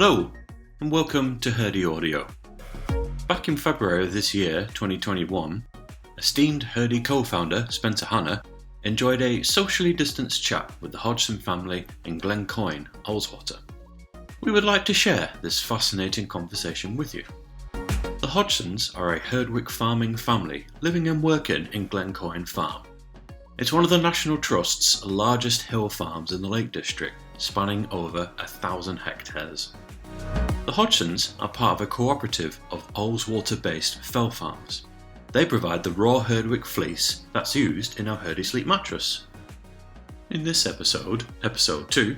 Hello, and welcome to Herdy Audio. Back in February of this year, 2021, esteemed Herdy co-founder Spencer Hanna enjoyed a socially distanced chat with the Hodgson family in Glencoyne, Ullswater. We would like to share this fascinating conversation with you. The Hodgsons are a Herdwick farming family living and working in Glencoyne Farm. It's one of the National Trust's largest hill farms in the Lake District, spanning over 1,000 hectares. The Hodgsons are part of a co-operative of Ullswater-based fell farms. They provide the raw Herdwick fleece that's used in our Herdysleep mattress. In this episode, episode 2,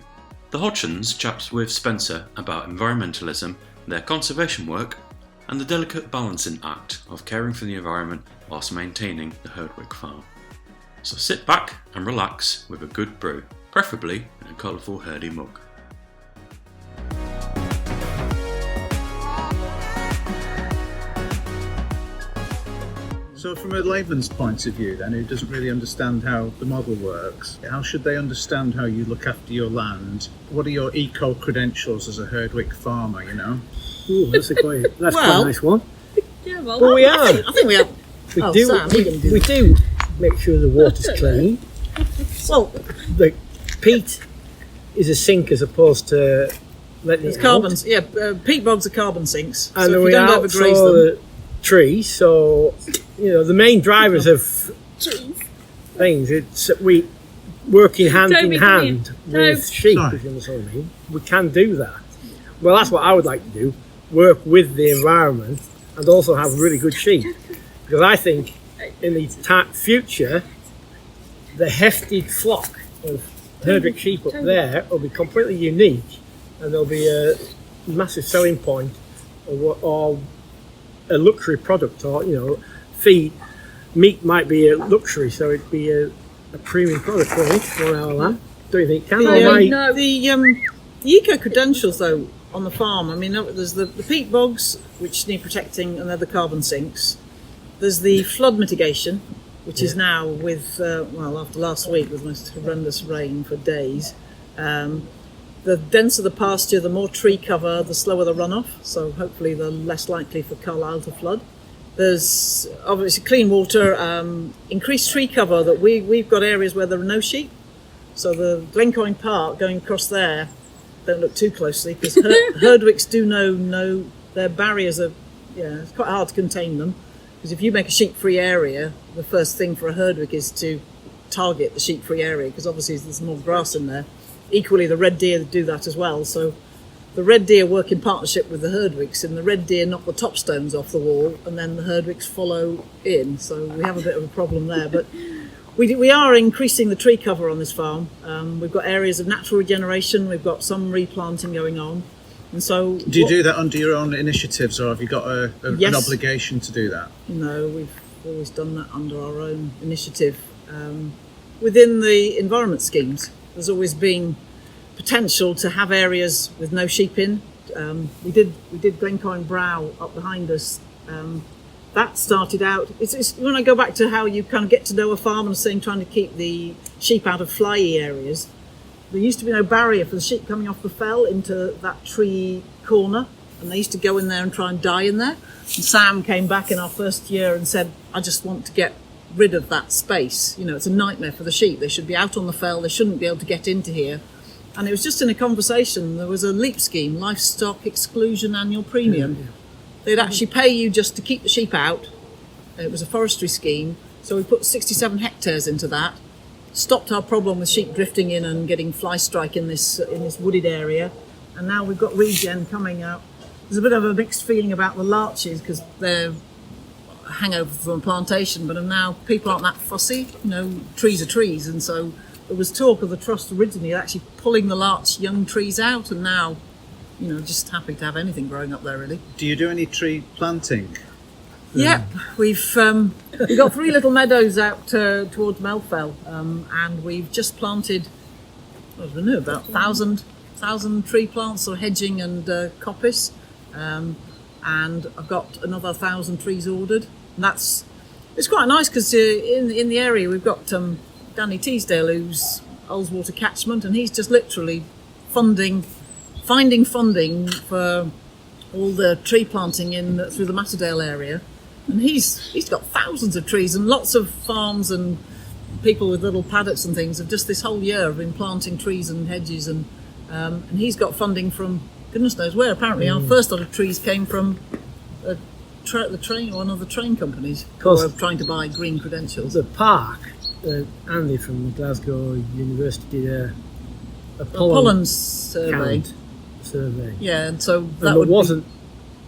the Hodgsons chats with Spencer about environmentalism, their conservation work, and the delicate balancing act of caring for the environment whilst maintaining the Herdwick farm. So sit back and relax with a good brew, preferably in a colourful Herdy mug. So from a layman's point of view then, who doesn't really understand how the model works, how should they understand how you look after your land? What are your eco-credentials as a Herdwick farmer, you know? Ooh, that's quite a nice one. Yeah, well, But we are. I think we are. We do make sure the water's clean. Well, The peat is a sink as opposed to letting it's it carbon. out. Yeah, peat bogs are carbon sinks. And So if we you don't also overgraze them, trees, so the main drivers of things, it's we working hand in hand with sheep, if you understand what I mean. We can do that. Well, that's what I would like to do, work with the environment and also have really good sheep. Because I think in the future, the hefted flock of Herdwick sheep up there will be completely unique, and there'll be a massive selling point or a luxury product, or feed. Meat might be a luxury, so it'd be a premium product for me. For our land. Don't you think? the eco credentials though on the farm. I mean, there's the peat bogs which need protecting, and they're the carbon sinks. There's the flood mitigation, which is now with after last week with most horrendous rain for days. The denser the pasture, the more tree cover, the slower the runoff. So hopefully, the less likely for Carlisle to flood. There's obviously clean water, increased tree cover. That we've got areas where there are no sheep. So the Glencoyne Park going across there, don't look too closely because Herdwicks do know their barriers are. Yeah, it's quite hard to contain them. Because if you make a sheep-free area, the first thing for a Herdwick is to target the sheep-free area, because obviously there's more grass in there. Equally, the red deer do that as well. So the red deer work in partnership with the Herdwicks, and the red deer knock the top stones off the wall, and then the Herdwicks follow in. So we have a bit of a problem there. But we are increasing the tree cover on this farm. We've got areas of natural regeneration. We've got some replanting going on. And so, do you do that under your own initiatives, or have you got an obligation to do that? No, we've always done that under our own initiative. Within the environment schemes, there's always been potential to have areas with no sheep in. We did Glencoyne Brow up behind us. That started out. It's when I go back to how you kind of get to know a farm and saying trying to keep the sheep out of flyy areas. There used to be no barrier for the sheep coming off the fell into that tree corner, and they used to go in there and try and die in there. And Sam came back in our first year and said, I just want to get rid of that space. It's a nightmare for the sheep. They should be out on the fell. They shouldn't be able to get into here. And it was just in a conversation. There was a LEAP scheme, Livestock Exclusion Annual Premium. Yeah. They'd actually pay you just to keep the sheep out. It was a forestry scheme. So we put 67 hectares into that. Stopped our problem with sheep drifting in and getting fly strike in this wooded area, and now we've got regen coming out. There's a bit of a mixed feeling about the larches because they're a hangover from a plantation, but now people aren't that fussy. Trees are trees, and so there was talk of the trust originally actually pulling the larch young trees out, and now, just happy to have anything growing up there really. Do you do any tree planting? Yeah, we've got 3 little meadows out towards Melfell, and we've just planted, about 1,000 tree plants, or hedging and coppice, and I've got another 1,000 trees ordered. And it's quite nice because in the area we've got Danny Teasdale, who's Ullswater catchment, and he's just literally funding finding funding for all the tree planting through the Matterdale area, and he's got thousands of trees, and lots of farms and people with little paddocks and things have just this whole year have been planting trees and hedges, and he's got funding from goodness knows where. Apparently, our first lot of trees came from the train, one of the train companies who were trying to buy green credentials. The park, Andy from Glasgow University did a pollen survey. Yeah, and so there wasn't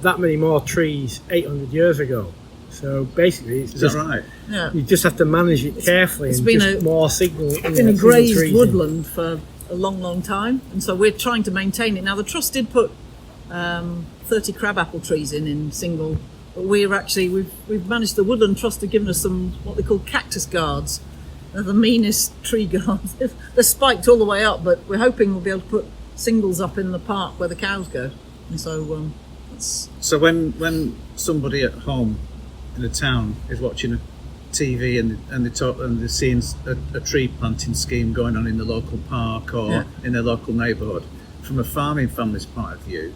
that many more trees 800 years ago. So basically, it's Is that right? Yeah. You just have to manage it carefully. It's and been just more signal. It's been a grazed woodland for a long, long time, and so we're trying to maintain it. Now, the trust did put 30 crabapple trees in single, but we've managed. The Woodland Trust have given us some what they call cactus guards. They're the meanest tree guards. They're spiked all the way up, but we're hoping we'll be able to put singles up in the park where the cows go. And so that's... So when somebody at home in a town is watching a TV and they're seeing a tree planting scheme going on in the local park or in their local neighbourhood, from a farming family's point of view,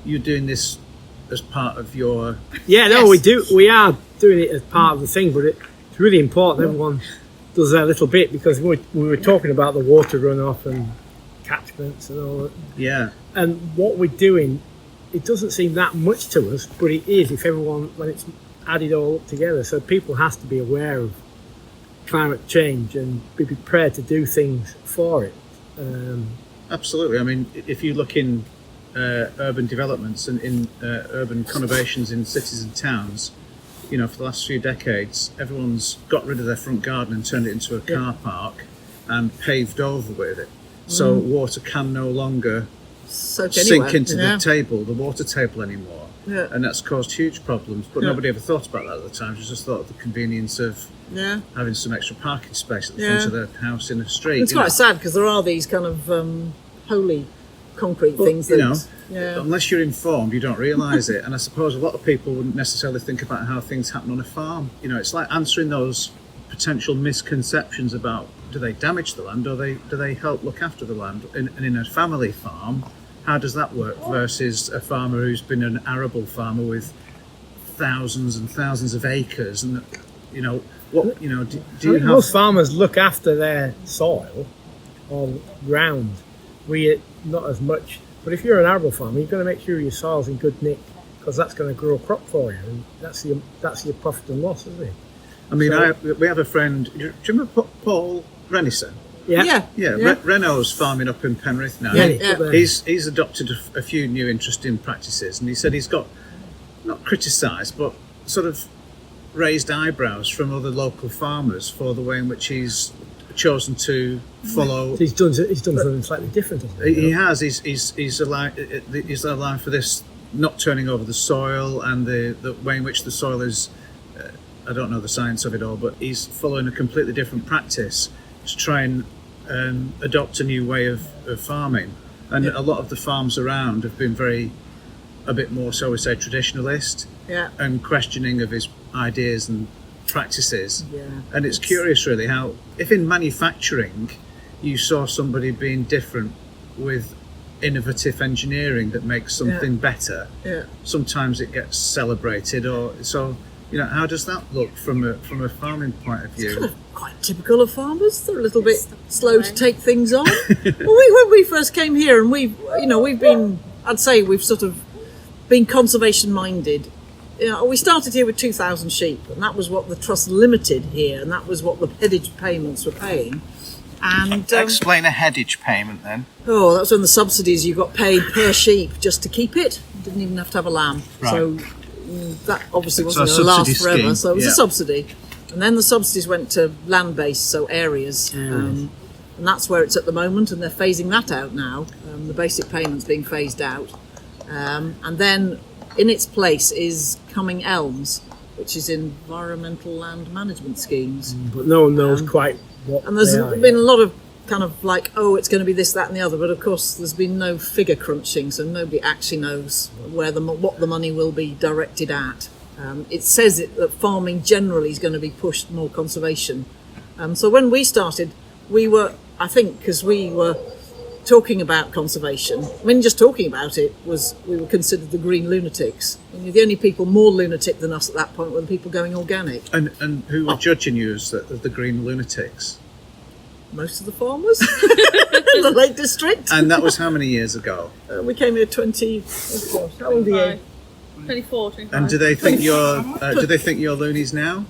you're doing this as part of your... Yeah, no, we do. We are doing it as part of the thing, but it's really important everyone does their little bit, because we were talking about the water runoff and catchments and all that. Yeah. And what we're doing, it doesn't seem that much to us, but it is if everyone, when it's added all up together. So people have to be aware of climate change and be prepared to do things for it. Absolutely. I mean, if you look in urban developments and in urban conurbations in cities and towns, you know, for the last few decades, everyone's got rid of their front garden and turned it into a car park and paved over with it. So water can no longer sink into the water table anymore. Yeah. And that's caused huge problems. But nobody ever thought about that at the time. You just thought of the convenience of having some extra parking space at the front of the house in a street. It's quite sad, because there are these kind of holy concrete things that... Unless you're informed, you don't realise it. And I suppose a lot of people wouldn't necessarily think about how things happen on a farm. You know, it's like answering those potential misconceptions about, do they damage the land or do they help look after the land? And in a family farm, how does that work versus a farmer who's been an arable farmer with thousands and thousands of acres? And you know what, you know, do you have... Most farmers look after their soil or ground. We not as much. But if you're an arable farmer, you've got to make sure your soil's in good nick, because that's going to grow a crop for you, and that's your profit and loss, isn't it? I mean, we have a friend. Do you remember Paul Renison? Yeah. Renault's farming up in Penrith now. He's adopted a few new interesting practices, and he said he's got, not criticised, but sort of raised eyebrows from other local farmers for the way in which he's chosen to follow. He's done something slightly different, hasn't he? He has. He's allowed for this not turning over the soil and the way in which the soil is. I don't know the science of it all, but he's following a completely different practice to try and adopt a new way of farming. And a lot of the farms around have been a bit more, so we say, traditionalist and questioning of his ideas and practices. And it's curious really how, if in manufacturing you saw somebody being different with innovative engineering that makes something better, sometimes it gets celebrated. Or so, you know, how does that look from a farming point of view? It's kind of quite typical of farmers. They're a little bit slow to take things on. When we first came here, and we've been, I'd say we've sort of been conservation minded. You know, we started here with 2,000 sheep, and that was what the trust limited here, and that was what the headage payments were paying. And explain a headage payment then. Oh, that's when the subsidies, you got paid per sheep just to keep it. You didn't even have to have a lamb. Right. So that obviously wasn't going to last forever. Scheme. So it was a subsidy. And then the subsidies went to land-based, so areas. And that's where it's at the moment, and they're phasing that out now. The basic payment's being phased out. And then in its place is Coming Elms, which is environmental land management schemes. But no one knows quite what. And there's been a lot of kind of like, oh, it's going to be this, that, and the other. But of course, there's been no figure crunching, so nobody actually knows what the money will be directed at. It says that farming generally is going to be pushed more conservation. So when we started, we were, I think, because we were talking about conservation, I mean, just talking about it we were considered the green lunatics. And the only people more lunatic than us at that point were the people going organic. And who were judging you as the green lunatics? Most of the farmers, the Lake District. And that was how many years ago? We came here 20. Oh gosh, how old are you? 24, 25. And do they think you're loonies now?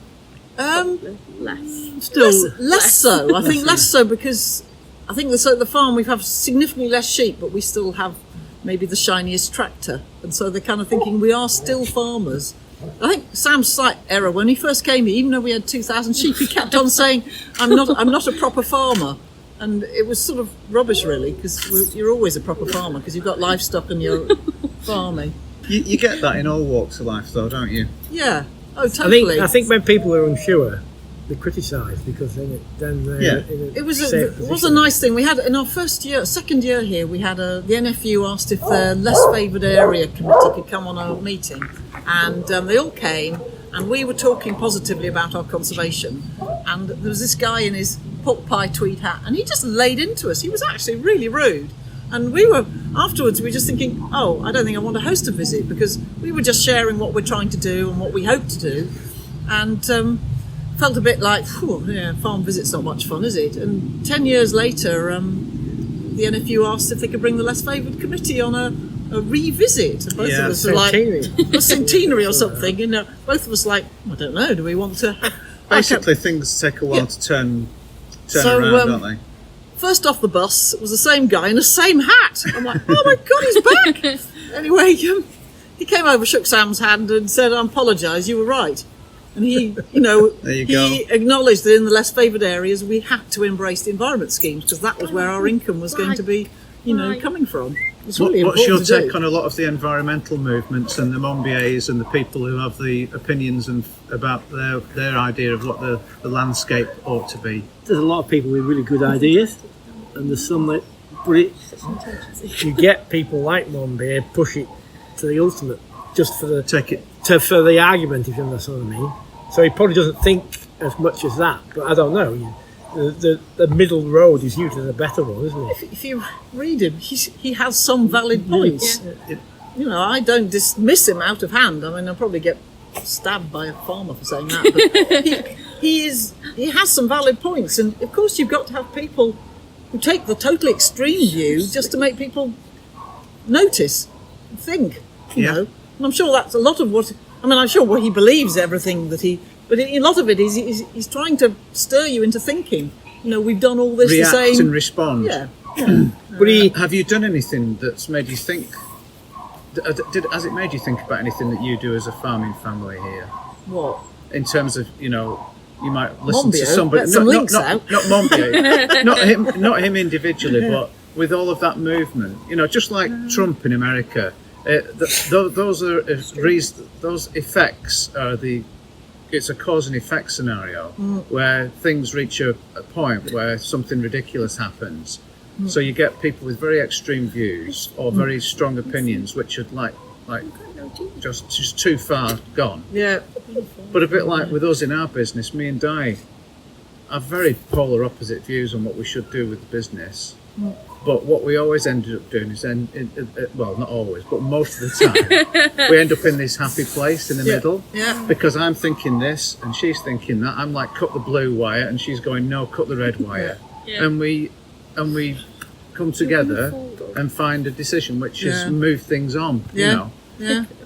Less. Still less so. I think less so because I think the farm we have significantly less sheep, but we still have maybe the shiniest tractor, and so they're kind of thinking we are still farmers. I think Sam's slight error when he first came here, even though we had 2,000 sheep, he kept on saying, "I'm not a proper farmer," and it was sort of rubbish, really, because you're always a proper farmer because you've got livestock and you're farming. You get that in all walks of life, though, don't you? Yeah. Oh, totally. I think when people are unsure, they criticise because then they're in a It was safe a position. nice thing. We had in our second year here, we had the NFU asked if the less favoured area committee could come on a meeting, and they all came, and we were talking positively about our conservation. And there was this guy in his pork pie tweed hat, and he just laid into us. He was actually really rude. And afterwards, we were just thinking, oh, I don't think I want to host a visit, because we were just sharing what we're trying to do and what we hope to do. And felt a bit like, farm visit's not much fun, is it? And 10 years later, the NFU asked if they could bring the less favoured committee on a revisit. And both of us were like, a centenary or something. And both of us like, I don't know, do we want to... Basically, things take a while to turn around, don't they? First off the bus, it was the same guy in the same hat. I'm like, oh my God, he's back. Anyway, he came over, shook Sam's hand and said, I apologise, you were right. And he, he acknowledged that in the less favoured areas, we had to embrace the environment schemes because that was where our income was going to be, coming from. It's really What's your important to take do. on a lot of the environmental movements and the Mombiers and the people who have the opinions about their idea of what the landscape ought to be? There's a lot of people with really good ideas, and there's some that, you get people like Mombier push it to the ultimate just for the argument, if you understand what I mean. So he probably doesn't think as much as that, but I don't know. The middle road is usually the better one, isn't it? If you read him, he has some valid points. Yeah. I don't dismiss him out of hand. I mean, I'll probably get stabbed by a farmer for saying that, but he has some valid points, and of course you've got to have people who take the totally extreme view just to make people notice, think, you know. And I'm sure that's a lot of what. I mean, I'm sure what he believes everything that he. But a lot of it is he's trying to stir you into thinking. We've done all this React the same. and respond. Yeah. But have you done anything that's made you think? Has it made you think about anything that you do as a farming family here? What? In terms of you might listen to Monbiot? somebody. Let some links out. Not Monbiot. not him individually, but with all of that movement. Just like Trump in America. Those effects are it's a cause and effect scenario where things reach a point where something ridiculous happens. So you get people with very extreme views or very strong opinions, which are like just too far gone. Yeah. But a bit like with us in our business, me and Di have very polar opposite views on what we should do with the business. But what we always ended up doing is, well, not always, but most of the time, we end up in this happy place in the middle. Yeah. Because I'm thinking this and she's thinking that. I'm like, cut the blue wire, and she's going, no, cut the red wire. Yeah. And we come together and find a decision which has moved things on. Yeah.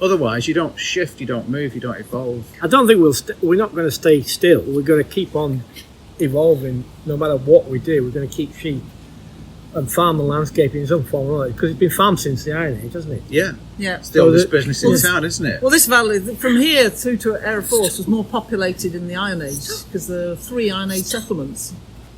Otherwise, you don't shift, you don't move, you don't evolve. I don't think we're not going to stay still. We're going to keep on evolving no matter what we do. We're going to keep sheep and farm and landscaping in some form or other, because it's been farmed since the Iron Age, hasn't it? Yeah. Yeah. It's the oldest business in town, isn't it? Well, this valley, from here through to Air Force, was more populated in the Iron Age because there were 3 Iron Age settlements.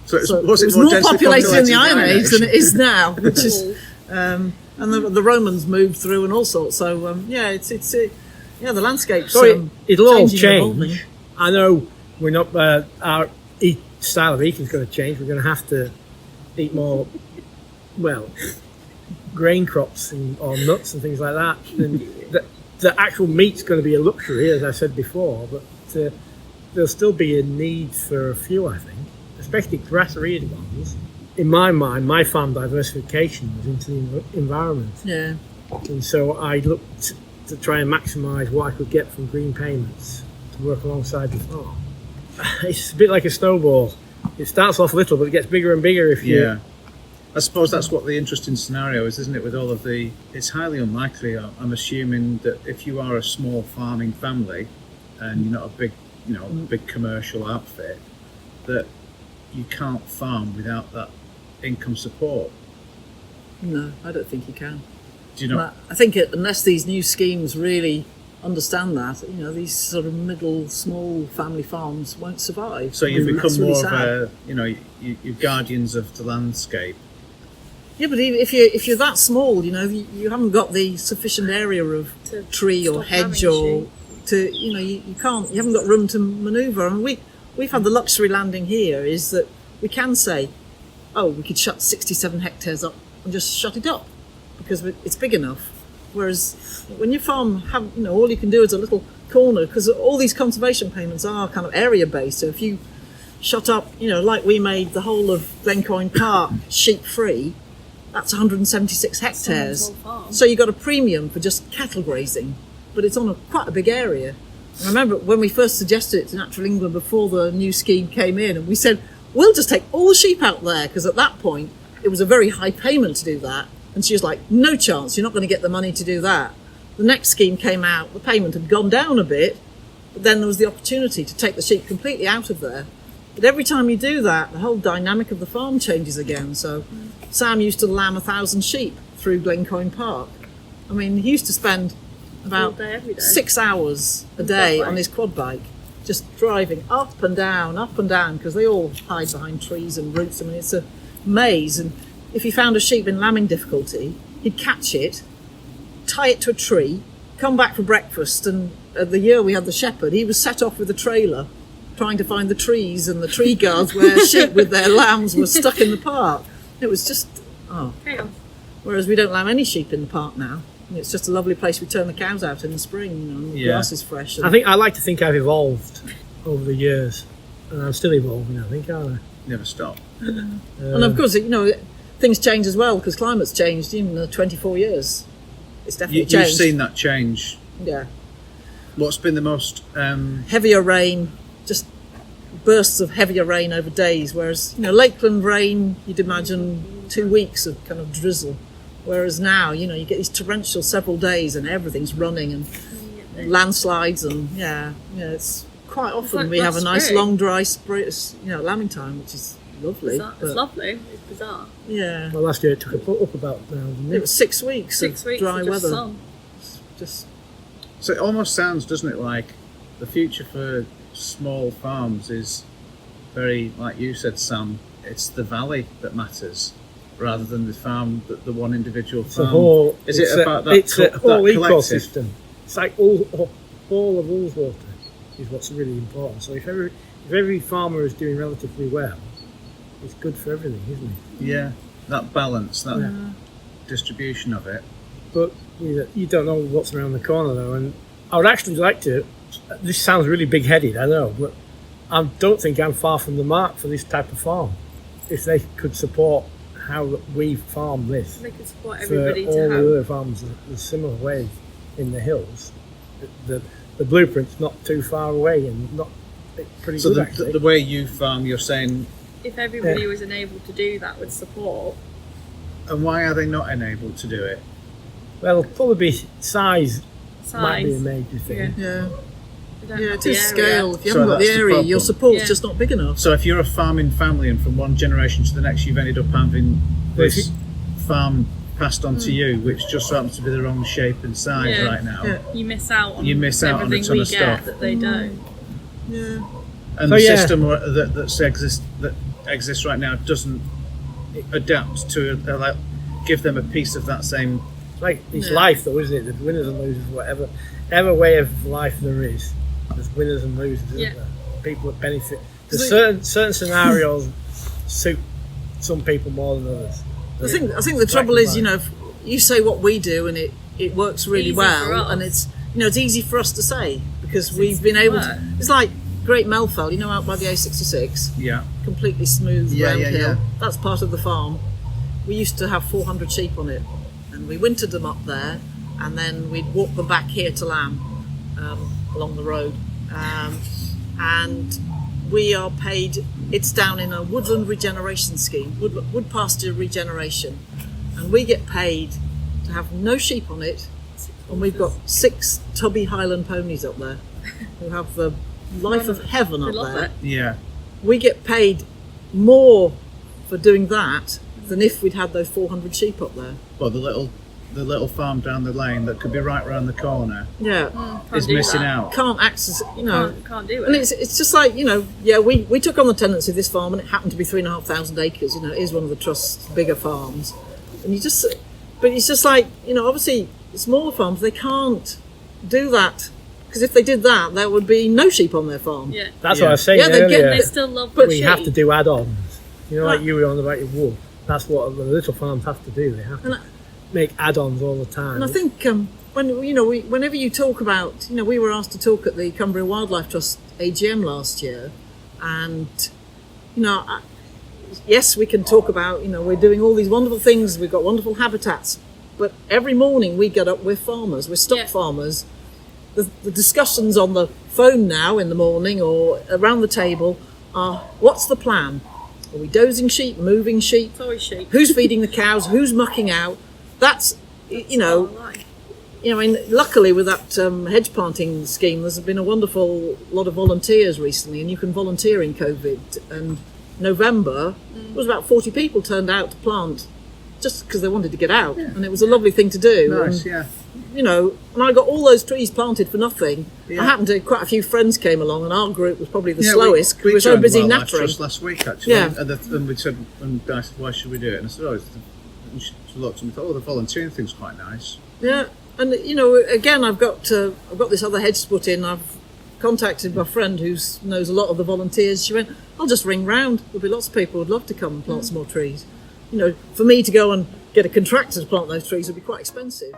So it was was more more densely populated in the Iron Iron Age than it is now, which is, and the Romans moved through and all sorts. So the landscape's So it'll all changing and evolving. change. I know we're not. Our style of eating is going to change. We're going to have to eat more, grain crops or nuts and things like that. And the actual meat's going to be a luxury, as I said before. But there'll still be a need for a few, I think, especially grass-reared ones. in my mind, my farm diversification was into the environment. Yeah. And so I looked to try and maximise what I could get from green payments to work alongside the farm. It's a bit like a snowball. It starts off little, but it gets bigger and bigger if you... Yeah. I suppose that's what the interesting scenario is, isn't it, with all of the... It's highly unlikely, I'm assuming, that if you are a small farming family and you're not a big, big commercial outfit, that you can't farm without that income support. No, I don't think you can. Do you know? I think unless these new schemes really understand that, these sort of middle, small family farms won't survive. So you become that's really more sad. of you're guardians of the landscape. Yeah, but if you're that small, you haven't got the sufficient area of tree or stop hedge having you haven't got room to manoeuvre. And we've had the luxury landing here is that we can say, oh, we could shut 67 hectares up and just shut it up because it's big enough. Whereas when you farm, all you can do is a little corner, because all these conservation payments are kind of area based. So if you shut up, like we made the whole of Glencoyne Park sheep free, that's 176 hectares. Someone's whole farm. So you got a premium for just cattle grazing, but it's on quite a big area. I remember when we first suggested it to Natural England before the new scheme came in, and we said, we'll just take all the sheep out there, because at that point it was a very high payment to do that. And she was like, no chance, you're not going to get the money to do that. The next scheme came out, the payment had gone down a bit, but then there was the opportunity to take the sheep completely out of there. But every time you do that, the whole dynamic of the farm changes again. So Sam used to lamb 1,000 sheep through Glencoyne Park. I mean, he used to spend about All day, every day. 6 hours a day on his quad bike, just driving up and down, because they all hide behind trees and roots. I mean, it's a maze. And if he found a sheep in lambing difficulty, he'd catch it, tie it to a tree, come back for breakfast, and the year we had the shepherd, he was set off with a trailer trying to find the trees and the tree guards where sheep with their lambs were stuck in the park. It was just, Chaos. Whereas we don't lamb any sheep in the park now. It's just a lovely place. We turn the cows out in the spring, and the grass is fresh. I like to think I've evolved over the years, and I'm still evolving, I think, aren't I? Never stop. And of course, things change as well, because climate's changed in the 24 years. It's definitely You've changed. seen that change. Yeah. What's been the most... Heavier rain, just bursts of heavier rain over days, whereas, Lakeland rain, you'd imagine 2 weeks of kind of drizzle. Whereas now, you get these torrential several days and everything's running and landslides and, it's quite often like we have a nice spring. long dry lambing time, which is lovely. It's lovely. It's bizarre. Yeah. Well, last year it took up about now, didn't It it? was 6 weeks 6 of weeks dry of just weather. sun. Just So it almost sounds, doesn't it, like the future for small farms is very, like you said, Sam, it's the valley that matters rather than the farm, the one individual It's farm. a whole. Is it's it about that? It's a whole that collective? ecosystem. It's like all of Ullswater is what's really important. So if every farmer is doing relatively well, it's good for everything, isn't it? Yeah, that balance, that distribution of it. But you don't know what's around the corner, though. And I would actually like to. This sounds really big-headed, I know, but I don't think I'm far from the mark for this type of farm. If they could support how we farm this They could support for everybody all to the have. other farms the similar ways in the hills, the blueprint's not too far away and not pretty So good the, actually. the way you farm, you're saying, If everybody was enabled to do that with support, and why are they not enabled to do it? Well, probably size might be a size. major thing. yeah. They don't Yeah, have it the is area. scale. If you So haven't got the that's the area, your problem. support's Yeah. just not big enough. So if you're a farming family and from one generation to the next you've ended up having Well, if this farm passed on to you, which just happens to be the wrong shape and size Yeah. right now, Yeah. You miss out on You miss out on a everything ton we of get stuff. that they don't. Yeah. and So, the yeah. system that exists right now doesn't adapt to give them a piece of that same. It's like it's Yeah. life, though, isn't it? There's winners and losers, whatever way of life there is. There's winners and losers, isn't Yeah. there? People that benefit. So- There's certain scenarios suit some people more than others. I think the trouble is, if you say what we do and it works really Easy for well, us. and it's easy for us to say because we've been able to. It's like Great Melfell, out by the A66. Yeah. completely smooth round hill. yeah. That's part of the farm. We used to have 400 sheep on it, and we wintered them up there, and then we'd walk them back here to Lamb along the road. And we are paid, it's down in a woodland regeneration scheme, wood pasture regeneration, and we get paid to have no sheep on it, and we've got 6 tubby Highland ponies up there who have the life of heaven up love there. it. Yeah. We get paid more for doing that than if we'd had those 400 sheep up there. Well, the little farm down the lane that could be right round the corner Yeah, Can't is do missing that. out. can't access, Can't do it. and it's just like, we took on the tenancy of this farm, and it happened to be 3,500 acres. It is one of the trust's bigger farms, and but it's just like, obviously smaller farms, they can't do that, because if they did that, there would be no sheep on their farm. yeah. That's Yeah. what I was saying Yeah, they'd get- earlier. They still love But the We sheep. have to do add-ons. Like Right. you were on about your wool. That's what the little farms have to do. They have And to make add-ons all the time. And I think whenever you talk about, we were asked to talk at the Cumbria Wildlife Trust AGM last year, and yes, we can talk about, we're doing all these wonderful things. We've got wonderful habitats, but every morning we get up. We're farmers. We're stock Yeah. farmers. The discussions on the phone now in the morning or around the table are: what's the plan? Are we dozing sheep, moving sheep? It's always sheep. Who's feeding the cows? Who's mucking out? That's, Oh, right. luckily with that hedge planting scheme, there's been a wonderful lot of volunteers recently, and you can volunteer in COVID. And November, it was about 40 people turned out to plant just because they wanted to get out, and it was a lovely thing to do. Nice, And, yeah. and I got all those trees planted for nothing. Yeah. I happened to, quite a few friends came along, and our group was probably the Yeah, slowest because we were so joined busy Wildlife nattering. Trust last week, actually. Yeah. And we said, and I said, why should we do it? And I said, and she looked and we thought, the volunteering thing's quite nice. Yeah, and again, I've got this other hedge to put in. I've contacted my friend who knows a lot of the volunteers. She went, I'll just ring round. There'll be lots of people who'd love to come and plant some more trees. For me to go and get a contractor to plant those trees would be quite expensive.